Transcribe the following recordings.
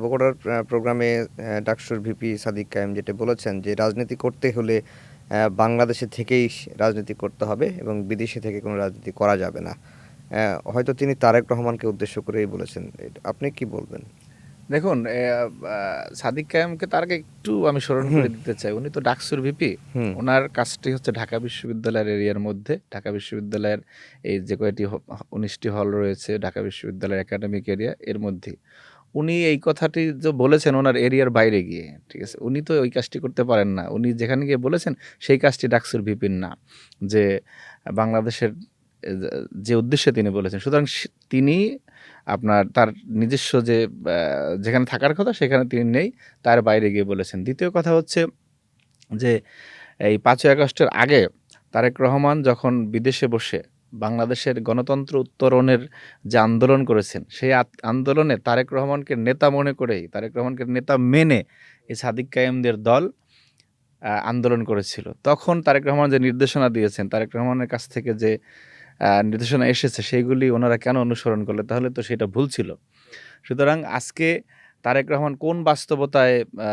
বগুড়ার প্রোগ্রামে ডাকসুর ভিপি সাদিক কায়েম যেটা বলেছেন যে রাজনীতি করতে হলে বাংলাদেশে থেকেই রাজনীতি করতে হবে এবং বিদেশে থেকে কোনো রাজনীতি করা যাবে না। হয়তো তিনি তারেক রহমানকে উদ্দেশ্য করেই বলেছেন। আপনি কি বলবেন? দেখুন, সাদিক কায়েমকে তার আগে একটু আমি স্মরণ হুম করে দিতে চাই। উনি তো ডাকসুর ভিপি। হুম ওনার কাজটি হচ্ছে ঢাকা বিশ্ববিদ্যালয়ের এরিয়ার মধ্যে। ঢাকা বিশ্ববিদ্যালয়ের এই যে কয়টি ১৯টি হল রয়েছে ঢাকা বিশ্ববিদ্যালয়ের একাডেমিক এরিয়া, এর মধ্যেই। উনি এই কথাটি যে বলেছেন ওনার এরিয়ার বাইরে গিয়ে, ঠিক আছে? উনি তো ওই কাজটি করতে পারেন না। উনি যেখানে গিয়ে বলেছেন সেই কাজটি ডাকসুর ভিপির না। যে বাংলাদেশের এ যে উদ্দেশ্যে তিনি বলেছেন। সুতরাং তিনি আপনার তার নিজস্ব যে যেখানে থাকার কথা সেখানে তিনি নেই, তার বাইরে গিয়ে বলেছেন। দ্বিতীয় কথা হচ্ছে যে এই ৫ই আগস্টের আগে তারেক রহমান যখন বিদেশে বসে বাংলাদেশের গণতন্ত্র উত্তরণের যে আন্দোলন করেছেন, সেই আন্দোলনে তারেক রহমানকে নেতা মনে করেই, তারেক রহমানকে নেতা মেনে এই সাদিক কায়েমদের দল আন্দোলন করেছিল। তখন তারেক রহমান যে নির্দেশনা দিয়েছেন, তারেক রহমানের কাছ থেকে যে নির্দেশনা এসেছে সেইগুলি ওনারা কেন অনুসরণ করলে? তাহলে তো সেটা ভুল ছিল। সুতরাং আজকে তারেক রহমান কোন বাস্তবতায় আ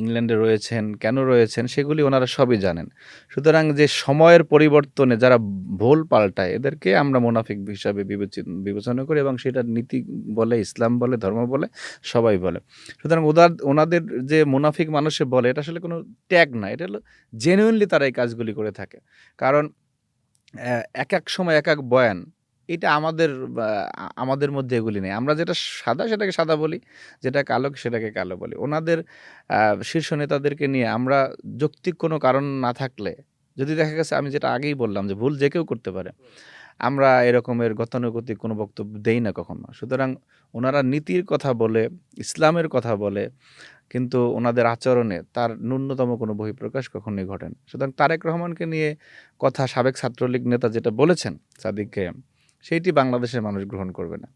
ইংল্যান্ডে রয়েছেন, কেন রয়েছেন সেগুলি ওনারা সবই জানেন। সুতরাং যে সময়ের পরিবর্তনে যারা ভুল পাল্টায় এদেরকে আমরা মুনাফিক হিসাবে বিবেচনা করি এবং সেটা নীতি বলে, ইসলাম বলে, ধর্ম বলে, সবাই বলে। সুতরাং ওনাদের যে মুনাফিক মানুষে বলে এটা আসলে কোনো ট্যাগ না। এটা হলো জেনুইনলি তারা এই কাজগুলি করে থাকে। কারণ একেক সময় একেক বয়ান। এটা আমাদের মধ্যে এগুলি নেই। আমরা যেটা সাদা সেটাকে সাদা বলি, যেটা কালো সেটাকে কালো বলি। ওনাদের আ শীর্ষ নেতাদেরকে নিয়ে আমরা যৌক্তিক কোনো কারণ না থাকলে, যদি দেখা গেছে আমি যেটা আগেই বললাম যে ভুল যে কেউ করতে পারে। আমরা এরকমের গতানুগতিক কোনো বক্তব্য দেই না কখনো। সুতরাং উনারা নীতির কথা বলে, ইসলামের কথা বলে, কিন্তু ওনাদের আচরণে তার ন্যূনতম কোনো বহিঃপ্রকাশ কখনোই ঘটে না। সুতরাং তারেক রহমানকে নিয়ে কথা সাবেক ছাত্রলীগ নেতা যেটা বলেছেন সাদিক কায়েম, সেইটি বাংলাদেশের মানুষ গ্রহণ করবে না।